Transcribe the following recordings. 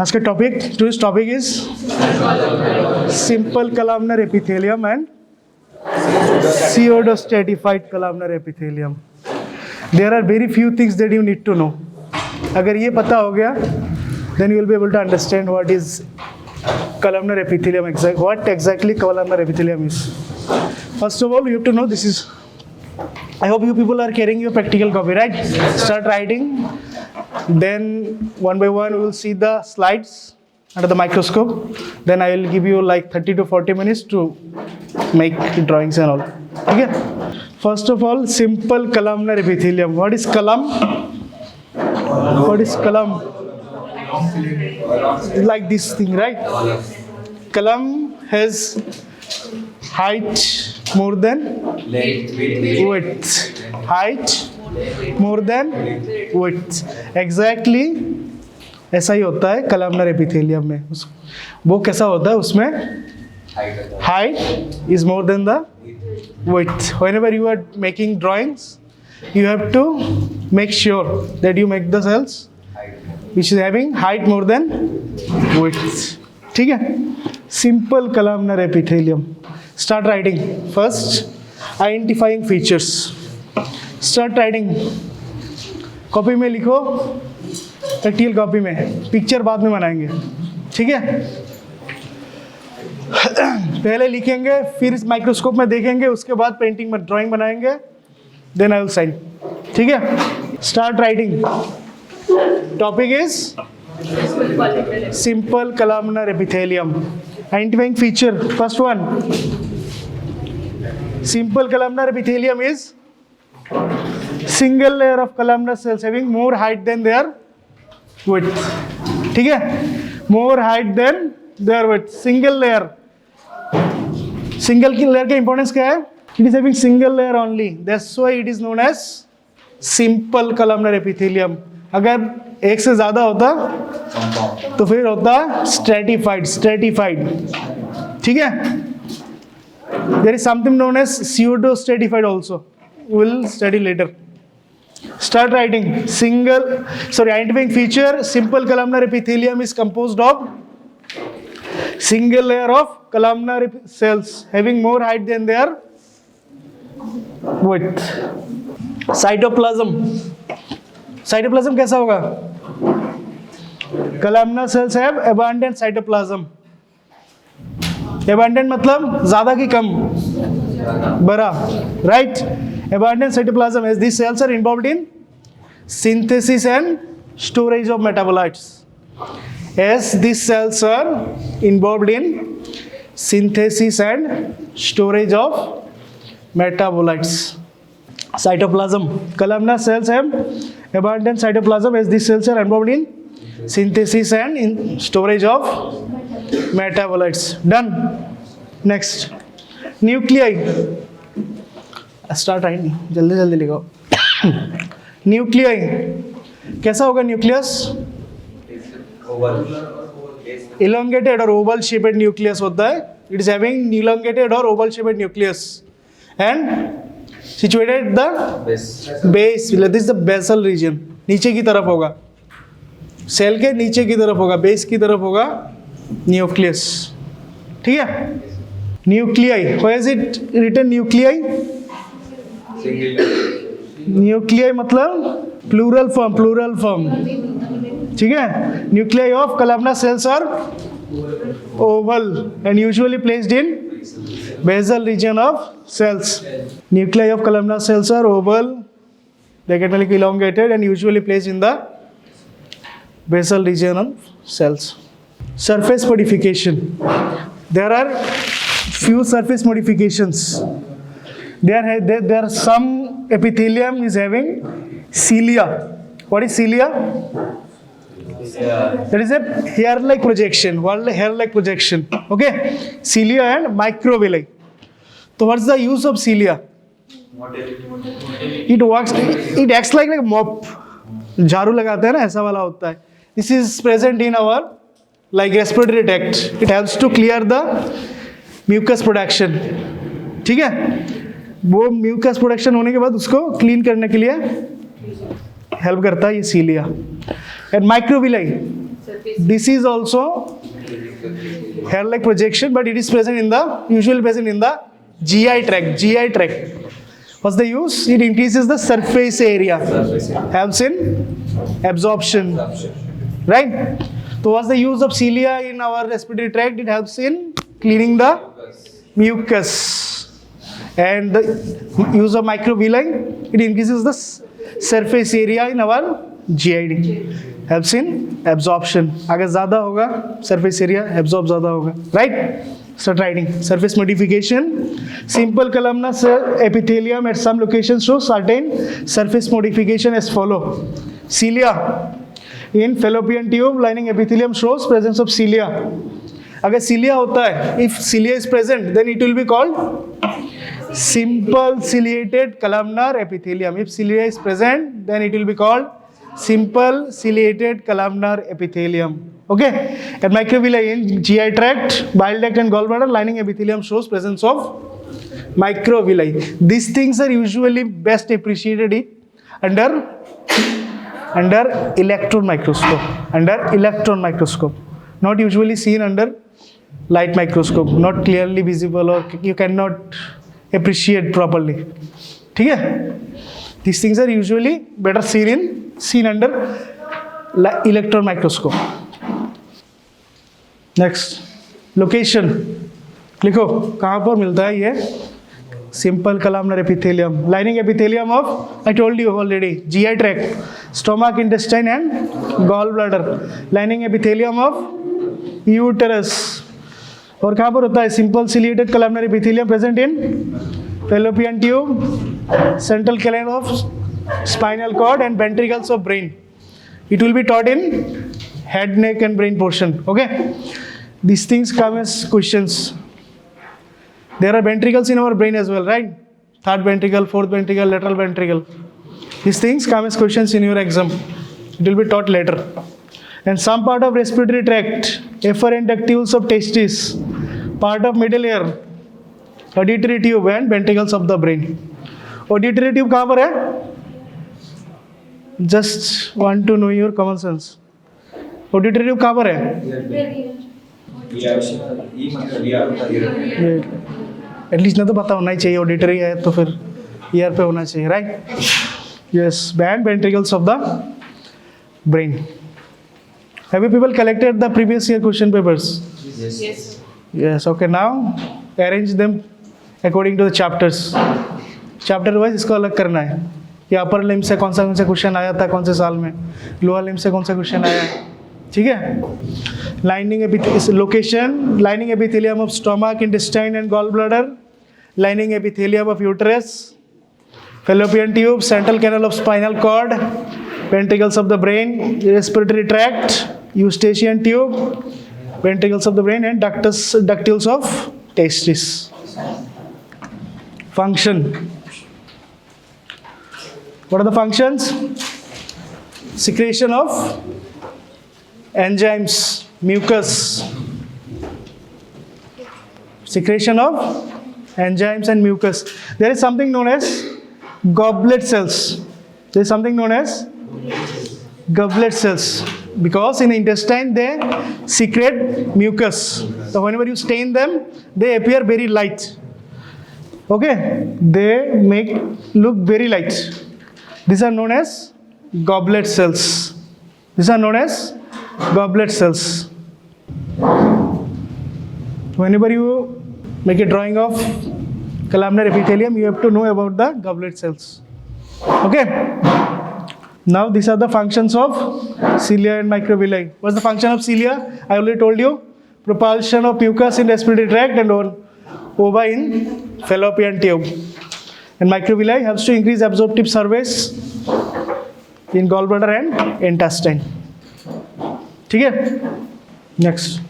आज का topic, today's topic is simple columnar epithelium and pseudostratified columnar epithelium. There are very few things that you need to know. अगर ये पता हो गया, then you will be able to understand what is columnar epithelium, what exactly columnar epithelium is. First of all, you have to know this is. I hope you people are carrying your practical copy, right? Start writing. Then one by one we will see the slides under the microscope. Then I will give you like 30 to 40 minutes to make drawings and all. Okay? First of all, simple columnar epithelium. What is column? What is column? Like this thing, right? Column has height more than width. Height more than width. Exactly ऐसा ही होता है columnar epithelium में. वो कैसा होता है उसमें? Height is more than the width. Whenever you are making drawings, you have to make sure that you make the cells which is having height more than width. ठीक है? Simple columnar epithelium. Start writing. First, identifying features. Start writing. Copy में लिखो, practical copy में. Picture बाद में बनाएंगे. ठीक है? पहले लिखेंगे, फिर इस माइक्रोस्कोप में देखेंगे, उसके बाद पेंटिंग में ड्राइंग बनाएंगे. Then I will sign. ठीक है? Start writing. Topic is simple columnar epithelium. Identifying feature. First one. Simple columnar epithelium is single layer of columnar cells having more height than their width. ठीक है? More height than their width. Single layer. Single layer का importance क्या है? It is having single layer only. That's why it is known as simple columnar epithelium. अगर एक से ज्यादा होता तो फिर होता stratified. ठीक है? There is something known as pseudo-stratified also. We will study later. Start writing. Identifying feature. Simple columnar epithelium is composed of single layer of columnar cells having more height than their width. Cytoplasm. Cytoplasm कैसा होगा? Columnar cells have abundant cytoplasm. Abundant मतलब ज्यादा की कम, बड़ा, right? Abundant cytoplasm as these cells are involved in synthesis and storage of metabolites. As these cells are involved in synthesis and storage of metabolites. Cytoplasm. Columnar cells have abundant cytoplasm as these cells are involved in synthesis and in storage of metabolites. Done. Next. Nuclei. Start writing. जल्दी लिखो. Nuclei. कैसा होगा nucleus? Elongated or oval shaped nucleus होता है. It is having elongated or oval shaped nucleus and situated at the base. This is the basal region. नीचे की तरफ होगा. सेल के नीचे की तरफ होगा, बेस की तरफ होगा न्यूक्लियस. ठीक है? Nuclei. Why is it written nuclei? Nuclei मतलब प्लूरल फॉर्म. ठीक है? Nuclei of columnar cells are oval and usually placed in basal region of cells. Nuclei of columnar cells are oval, bracket में लिखो elongated and usually placed in the basal region of cells. Surface modification. There are few surface modifications. There are some epithelium is having cilia. What is cilia? That is a hair-like projection. Hair-like projection. Okay? Cilia and microvilli. So what's the use of cilia? It acts like a mop. झाड़ू लगाते हैं ना, ऐसा वाला होता है. This is present in our respiratory tract. It helps to clear the mucus production. ठीक है? वो mucus production होने के बाद उसको clean करने के लिए हेल्प करता है ये cilia. And microvilli. This is also hair-like projection, but it is present in the, usually present in the GI tract. GI tract. What's the use? It increases the surface area. Helps in absorption. Right? So what's the use of cilia in our respiratory tract? It helps in cleaning the mucus. And the use of microvilli, it increases the surface area in our GID. Helps in absorption. अगर ज़्यादा होगा surface area absorb ज़्यादा होगा. Right? Start writing. Surface modification. Simple columnar epithelium at some locations show certain surface modification as follow. Cilia. In fallopian tube lining epithelium shows presence of cilia. अगर cilia होता है, if cilia is present, then it will be called simple ciliated columnar epithelium. If cilia is present, then it will be called simple ciliated columnar epithelium. Okay? And microvilli in GI tract, bile duct and gallbladder lining epithelium shows presence of microvilli. These things are usually best appreciated under electron microscope. Under electron microscope. Not usually seen under light microscope. Not clearly visible or you cannot appreciate properly. ठीक है? These things are usually better seen under electron microscope. Next, location. लिखो कहाँ पर मिलता है ये? Simple columnar epithelium. Lining epithelium of, I told you already, GI tract, stomach, intestine and gallbladder. Lining epithelium of uterus. और कहाँ पर होता है? Simple ciliated columnar epithelium present in fallopian tube, central canal of spinal cord and ventricles of brain. It will be taught in head, neck and brain portion. Okay? These things come as questions. There are ventricles in our brain as well, right? Third ventricle, fourth ventricle, lateral ventricle. These things come as questions in your exam. It will be taught later. And some part of respiratory tract, efferent ductules of testis, part of middle ear, auditory tube and ventricles of the brain. Auditory tube कहाँ पर है? Just want to know your common sense. Auditory tube कहाँ पर है? At least ना तो पता होना ही चाहिए ऑडिटरी है तो फिर ईयर पे होना चाहिए right yes band ventricles of the brain have you people collected the previous year question papers yes okay now arrange them according to the chapters chapter wise इसको अलग करना है कि अपर लिम्ब से कौन सा क्वेश्चन आया था कौन से साल में लोअर लिम्ब से कौन सा क्वेश्चन आया ठीक है lining location lining epithelium of stomach intestine and gallbladder lining epithelium of uterus fallopian tube central canal of spinal cord ventricles of the brain respiratory tract eustachian tube ventricles of the brain and ductules of testis function what are the functions secretion of enzymes mucus secretion of enzymes and mucus there is something known as goblet cells there is something known as goblet cells because in the intestine they secrete mucus so whenever you stain them they appear very light okay they look very light these are known as goblet cells these are known as goblet cells. Whenever you make a drawing of columnar epithelium, you have to know about the goblet cells. Okay? Now these are the functions of cilia and microvilli. What's the function of cilia? I already told you. Propulsion of mucus in respiratory tract and ova in fallopian tube. And microvilli helps to increase absorptive surface in gallbladder and intestine. ठीक है next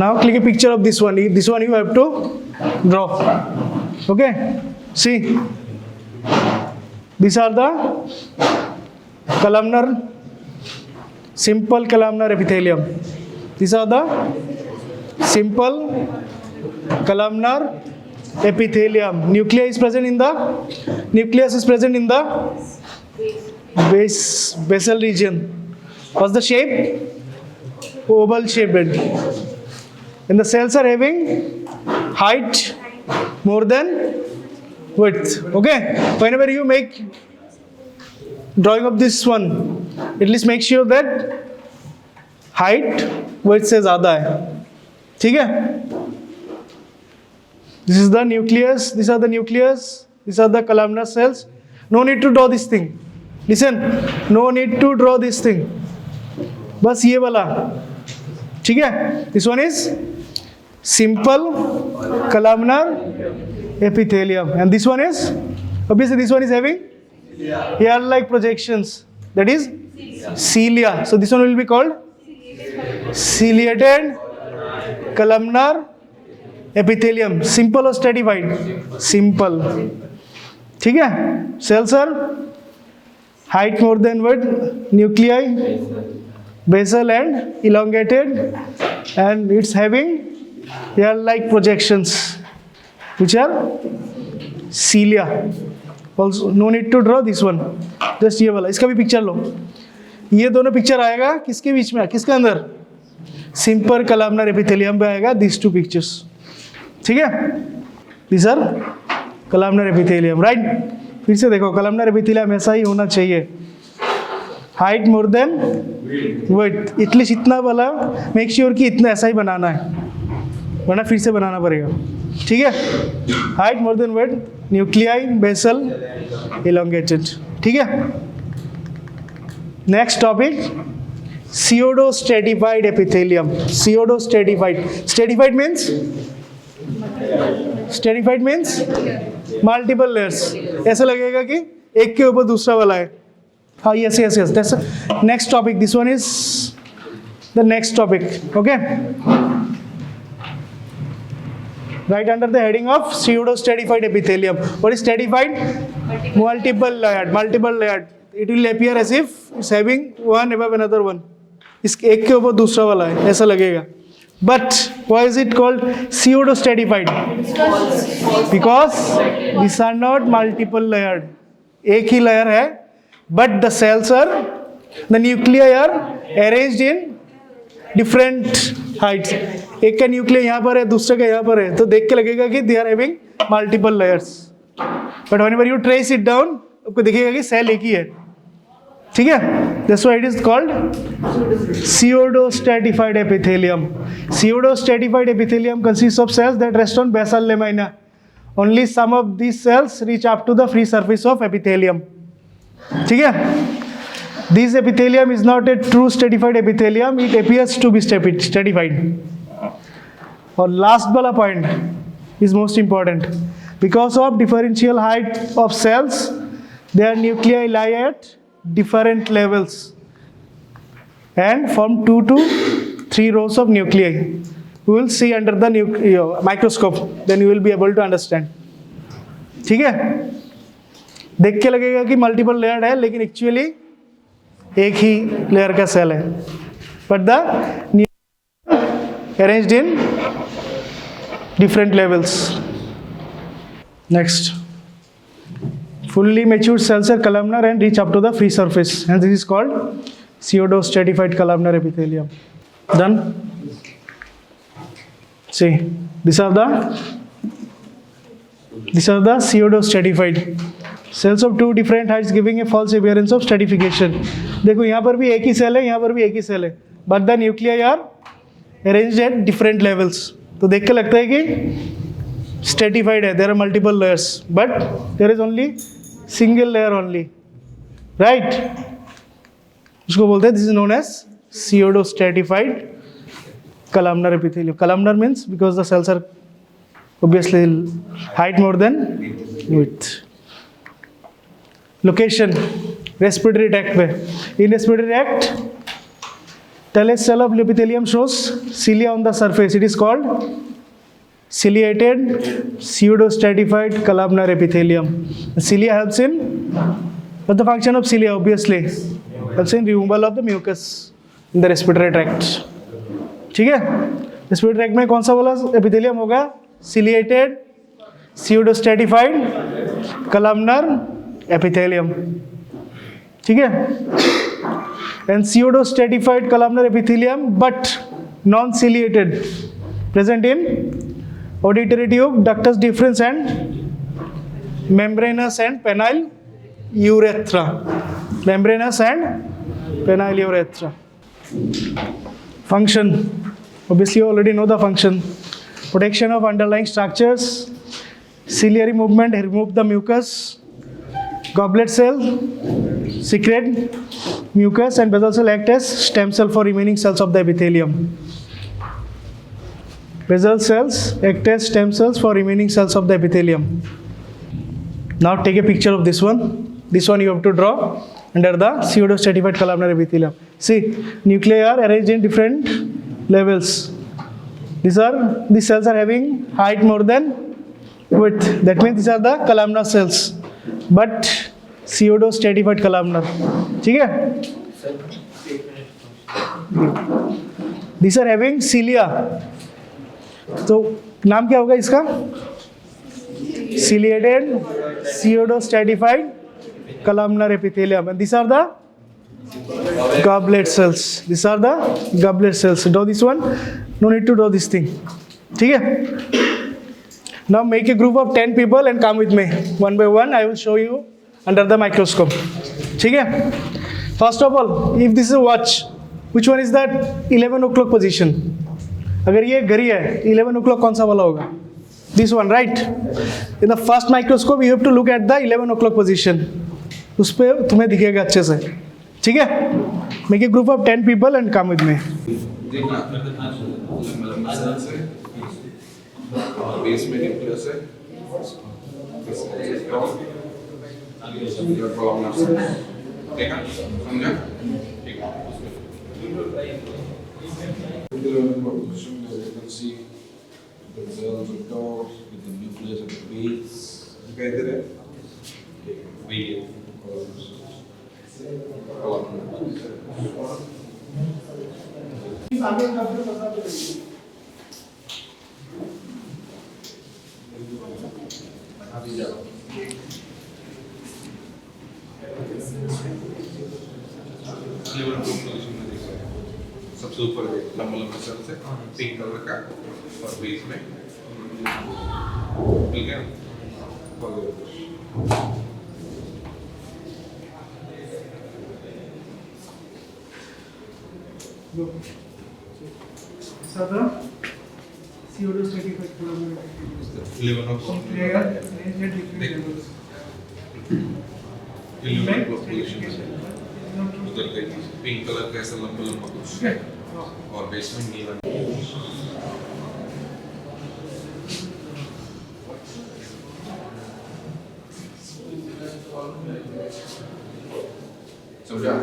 now click a picture of this one you have to draw okay see these are the simple columnar epithelium these are the simple columnar epithelium nucleus is present in the basal region. What's the shape? oval shaped bed. And the cells are having height more than width. Okay. Whenever you make drawing of this one, at least make sure that height width से ज़्यादा है. ठीक है? This is the nucleus. These are the nucleus. These are the columnar cells. No need to draw this thing. Listen. No need to draw this thing. बस ये वाला. ठीक है? This one is simple columnar epithelium, and this one is obviously this one is having hair-like projections. That is cilia. So this one will be called ciliated columnar epithelium. Simple or stratified? Simple. ठीक है? Cells are height more than width, nuclei basal and elongated, and it's having hair-like projections, which are cilia. Also, no need to draw this one. Just ये वाला. इसका भी picture लो. ये दोनों picture आएगा किसके बीच में? किसके अंदर? Simple columnar epithelium पे आएगा. These two pictures. ठीक है? These are columnar epithelium, right? फिर से देखो, columnar epithelium ऐसा ही होना चाहिए. Height more than width. At least इतना वाला मेक श्योर कि इतना ऐसा ही बनाना है, वरना फिर से बनाना पड़ेगा. ठीक है? Height more than width, nuclei basal elongated. ठीक है? Next topic, pseudo-stratified epithelium. Pseudo-stratified. Stratified means multiple layers. ऐसा लगेगा कि एक के ऊपर दूसरा वाला है. हाँ, yes. That's next topic. This one is the next topic. Okay. Right under the heading of pseudo-stratified epithelium. What is stratified? Multiple layered. It will appear as if it's having one above another one. इस एक के ऊपर दूसरा वाला है, ऐसा लगेगा. But why is it called pseudo-stratified? Because these are not multiple layered. एक ही layer है, but the cells are, the nuclei are arranged in different heights. एक का न्यूक्लियर यहाँ पर है, दूसरे का यहाँ पर है, तो देख के लगेगा कि they are having multiple layers. But whenever you trace it down, आपको दिखेगा कि सेल एक ही है. ठीक है? That's why it is called pseudo-stratified epithelium. Pseudo-stratified epithelium consists of cells that rest on basal lamina. Only some of these cells reach up to the free surface of epithelium. ठीक है? This epithelium is not a true stratified epithelium. It appears to be stratified. और last वाला point is most important. Because of differential height of cells, their nuclei lie at different levels and form 2 to 3 rows of nuclei. We will see under the microscope. Then you will be able to understand. ठीक है? देख के लगेगा कि multiple layer है, लेकिन actually एक ही layer का सेल है. But the arranged in different levels. Next, fully matured cells are columnar and reach up to the free surface, and this is called pseudo-stratified columnar epithelium. Done? See, these are the pseudo-stratified cells of two different heights giving a false appearance of stratification. देखो यहाँ पर भी एक ही cell है, यहाँ पर भी एक ही सेल है, but the nuclei are arranged at different levels. तो देख के लगता है कि stratified है, there are multiple layers, but there is only single layer only, right? उसको बोलते हैं, this is known as pseudo-stratified columnar epithelium. Columnar means because the cells are obviously height more than width. Location, respiratory tract पे. In respiratory tract, tallest cell of epithelium shows cilia on the surface. It is called ciliated pseudo-stratified columnar epithelium. Cilia helps in, what's the function of cilia? Obviously helps in removal of the mucus in the respiratory tract. ठीक है? respiratory tract में कौन सा वाला epithelium होगा? Ciliated pseudo-stratified columnar epithelium. ठीक है? and pseudo-stratified columnar epithelium but non-ciliated, present in auditory tube, ductus deferens and membranous and penile urethra. Membranous and penile urethra. Function. Obviously, you already know the function. Protection of underlying structures. Ciliary movement, remove the mucus. Goblet cell secrete mucus, and basal cell act as stem cell for remaining cells of the epithelium. Basal cells act as stem cells for remaining cells of the epithelium. Now take a picture of this one. This one you have to draw under the pseudo-stratified columnar epithelium. See, nuclei are arranged in different levels. These cells are having height more than width. That means these are the columnar cells, but pseudo-stratified columnar. ठीक है? These are having cilia. तो नाम क्या होगा इसका? Ciliated pseudo-stratified columnar epithelium, and these are the goblet cells. These are the goblet cells. Draw this one. No need to draw this thing. ठीक है? Now make a group of 10 people and come with me. One by one, I will show you under the microscope. ठीक है? First of all, if this is a watch, which one is that 11 o'clock position? अगर ये घड़ी है, 11 o'clock कौन सा वाला होगा? This one, right? In the first microscope, you have to look at the 11 o'clock position. उस पे तुम्हें दिखेगा अच्छे से. ठीक है? Make a group of 10 people and come with me. Base में न्यूक्लियस है, ठीक है, समझा? ठीक है. As you can see, the cells are dark with the nucleus at the base. दिखाई दे रहा है? सबसे ऊपर लंबा लंबा सेल से पिंक कलर का और बीच में मिल गया. Pseudo-stratified columnar. 11 of उधर गई पिंक कलर का ऐसा लंबा लंबा कुछ और बेस में नीला. समझा?